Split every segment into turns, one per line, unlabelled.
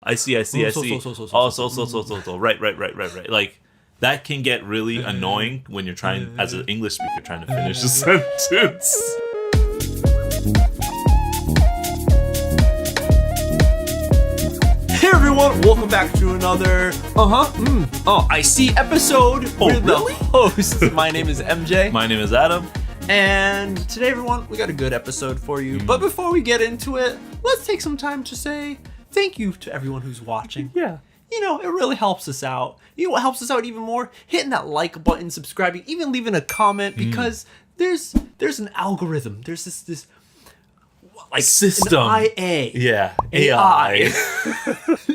I see. Oh, so. Right. Like, that can get really annoying when you're trying, as an English speaker, trying to finish a sentence.
Hey everyone, welcome back to another I see episode with the host. My name is MJ.
My name is Adam.
And today everyone, we got a good episode for you. But before we get into it, let's take some time to say thank you to everyone who's watching.
Yeah.
You know, it really helps us out. You know what helps us out even more? Hitting that like button, subscribing, even leaving a comment, because there's an algorithm. There's this like
system.
An IA.
Yeah.
AI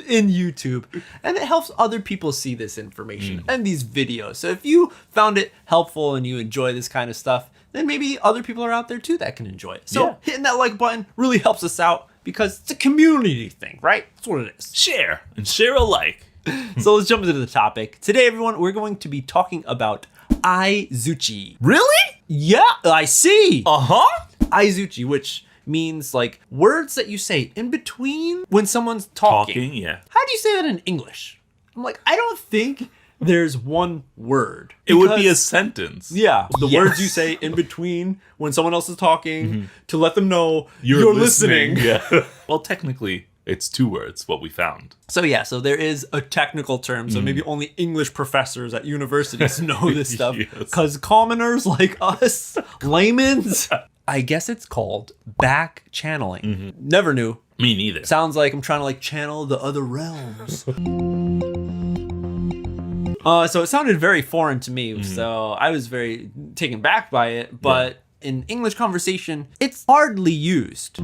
in YouTube. And it helps other people see this information and these videos. So if you found it helpful and you enjoy this kind of stuff, then maybe other people are out there too that can enjoy it. So hitting that like button really helps us out because it's a community thing, right? That's what it is.
Share and share alike.
So let's jump into the topic. Today, everyone, we're going to be talking about aizuchi.
Really?
Yeah, I see.
Uh-huh.
Aizuchi, which means like words that you say in between when someone's talking.
Yeah.
How do you say that in English? I'm like, I don't think there's one word.
It would be a sentence.
Yeah. The words you say in between when someone else is talking to let them know you're listening.
Yeah. Well, technically, it's two words, what we found.
So there is a technical term. So maybe only English professors at universities know this stuff. Because commoners like us, laymen's, I guess it's called back channeling. Never knew.
Me neither.
Sounds like I'm trying to like channel the other realms. So it sounded very foreign to me. So I was very taken back by it. But in English conversation, it's hardly used.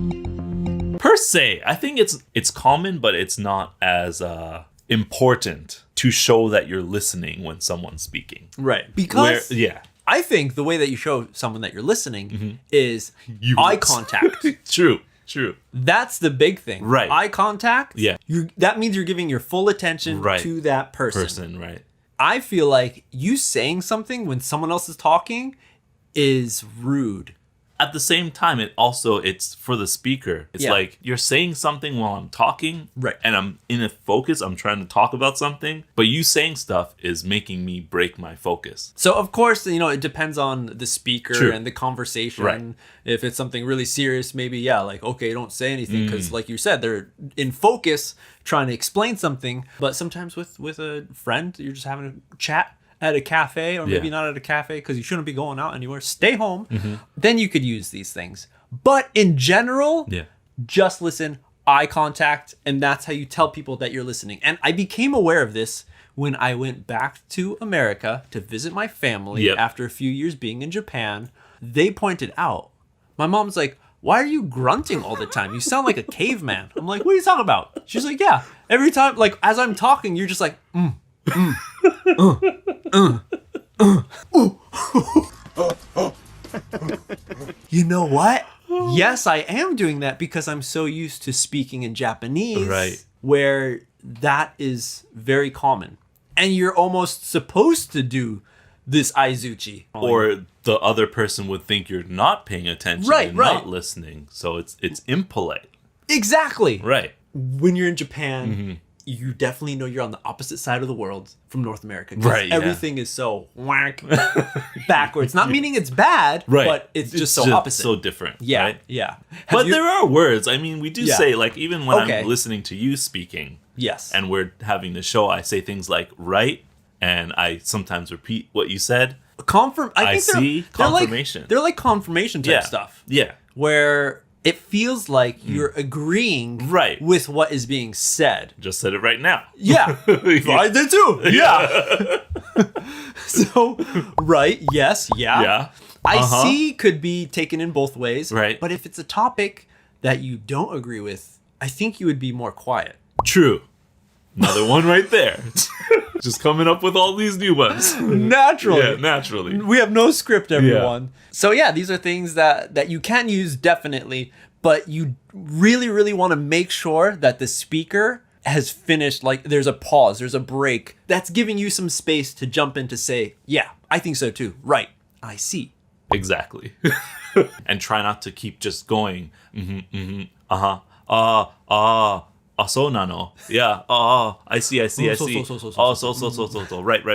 Per se, I think it's common, but it's not as important to show that you're listening when someone's speaking.
Right. Because I think the way that you show someone that you're listening is eye contact.
True.
That's the big thing.
Right.
Eye contact.
Yeah.
That means you're giving your full attention to that person.
Right.
I feel like you saying something when someone else is talking is rude.
At the same time, it's for the speaker. It's like you're saying something while I'm talking, and I'm in a focus. I'm trying to talk about something, but you saying stuff is making me break my focus.
So of course, it depends on the speaker and the conversation.
Right.
If it's something really serious, maybe okay, don't say anything because, like you said, they're in focus trying to explain something. But sometimes with a friend, you're just having a chat at a cafe, or maybe not at a cafe because you shouldn't be going out anywhere. Stay home. Then you could use these things. But in general, just listen, eye contact, and that's how you tell people that you're listening. And I became aware of this when I went back to America to visit my family after a few years being in Japan. They pointed out, my mom's like, why are you grunting all the time? You sound like a caveman. I'm like, what are you talking about? She's like, yeah, every time, like as I'm talking, you're just like, You know what? Yes, I am doing that because I'm so used to speaking in Japanese, where that is very common. And you're almost supposed to do this aizuchi.
Or the other person would think you're not paying attention and not listening. So it's impolite.
Exactly.
Right.
When you're in Japan, you definitely know you're on the opposite side of the world from North America.
Right.
Everything is so whack backwards. Not meaning it's bad, but it's just so opposite.
So different.
Yeah.
Right?
Yeah.
But there are words. I mean, we do say, like, even when I'm listening to you speaking, and we're having the show, I say things like right, and I sometimes repeat what you said.
I think
confirmation.
They're like confirmation type stuff.
Yeah.
Where it feels like you're agreeing with what is being said.
Just said it right now.
Yeah. I did too. Yeah. So, yes, yeah. I see could be taken in both ways.
Right.
But if it's a topic that you don't agree with, I think you would be more quiet.
True. Another one right there. Just coming up with all these new ones.
Naturally.
Yeah, naturally.
We have no script, everyone. Yeah. So these are things that you can use definitely, but you really, really want to make sure that the speaker has finished, like there's a pause, there's a break. That's giving you some space to jump in to say, yeah, I think so too. Right. I see.
Exactly. And try not to keep just going, so nano. Yeah. Oh, I see.
So.
Oh, right.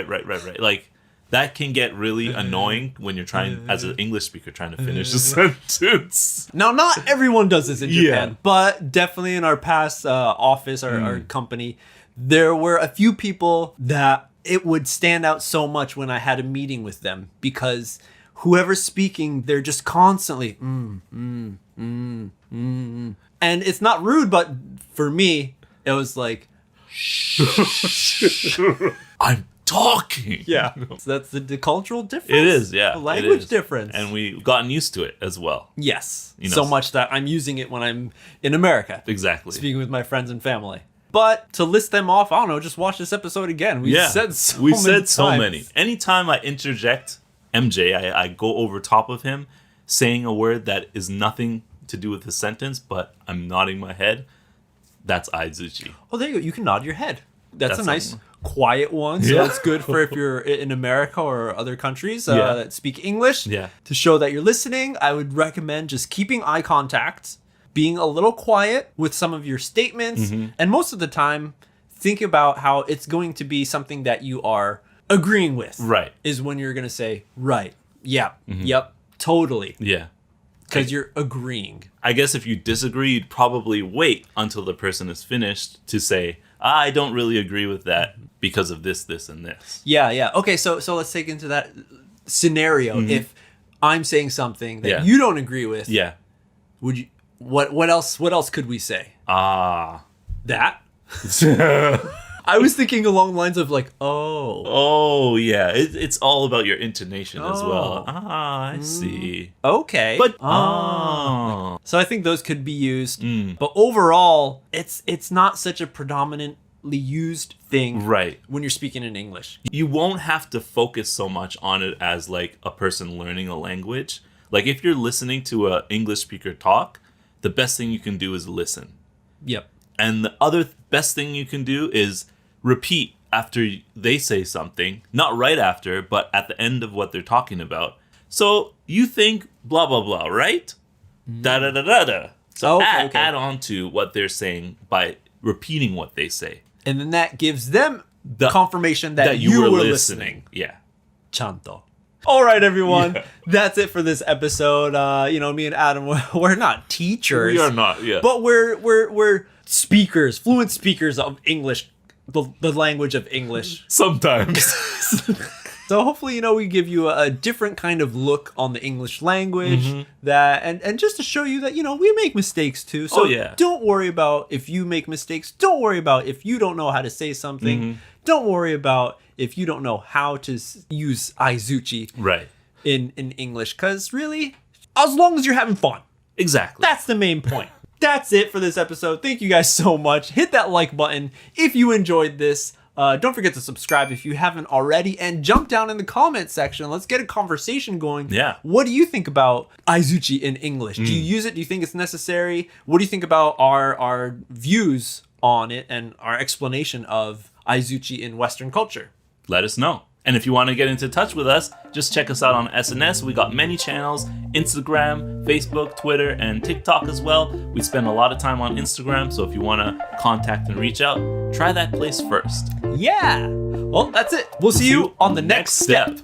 Like, that can get really annoying when you're trying, as an English speaker, trying to finish a sentence.
Now, not everyone does this in Japan, but definitely in our past office, our company, there were a few people that it would stand out so much when I had a meeting with them, because whoever's speaking, they're just constantly, And it's not rude, but for me, it was like,
I'm talking.
Yeah. So that's the cultural difference.
It is, yeah.
The language difference.
And we've gotten used to it as well.
Yes.
You know,
so much that I'm using it when I'm in America.
Exactly.
Speaking with my friends and family. But to list them off, I don't know, just watch this episode again. We've said so many.
Anytime I interject MJ, I go over top of him saying a word that is nothing to do with the sentence, but I'm nodding my head. That's aizuchi.
Oh, there you go. You can nod your head. That's a nice quiet one. So it's good for if you're in America or other countries that speak English.
Yeah.
To show that you're listening, I would recommend just keeping eye contact, being a little quiet with some of your statements, and most of the time, think about how it's going to be something that you are agreeing with.
Right.
Is when you're going to say, right, yep, totally.
Yeah.
Because you're agreeing.
I guess if you disagree, you'd probably wait until the person is finished to say, I don't really agree with that because of this, this, and this.
Yeah. Okay, so let's take into that scenario. If I'm saying something that you don't agree with, would you? What else could we say? That? I was thinking along the lines of like,
oh yeah, it's all about your intonation as well. I see.
Okay,
but
so I think those could be used, but overall, it's not such a predominantly used thing,
right?
When you're speaking in English,
you won't have to focus so much on it as like a person learning a language. Like if you're listening to an English speaker talk, the best thing you can do is listen.
Yep.
And the other best thing you can do is repeat after they say something, not right after, but at the end of what they're talking about. So you think blah, blah, blah, right? Da-da-da-da-da. So add on to what they're saying by repeating what they say.
And then that gives them the confirmation that you were listening.
Yeah.
Chanto. All right, everyone. That's it for this episode. Me and Adam, we're not teachers.
We are not,
but we're speakers, fluent speakers of English, the language of English.
Sometimes.
So hopefully, we give you a different kind of look on the English language that, and just to show you that, we make mistakes too. So don't worry about if you make mistakes. Don't worry about if you don't know how to say something. Don't worry about if you don't know how to use aizuchi in English. Because really, as long as you're having fun.
Exactly.
That's the main point. That's it for this episode. Thank you guys so much. Hit that like button if you enjoyed this. Don't forget to subscribe if you haven't already. And jump down in the comment section. Let's get a conversation going.
Yeah.
What do you think about aizuchi in English? Do you use it? Do you think it's necessary? What do you think about our views on it and our explanation of aizuchi in Western culture?
Let us know. And if you want to get into touch with us, just check us out on SNS. We got many channels, Instagram, Facebook, Twitter, and TikTok as well. We spend a lot of time on Instagram, so if you want to contact and reach out, try that place first.
Yeah. Well, that's it. We'll see you on the next step.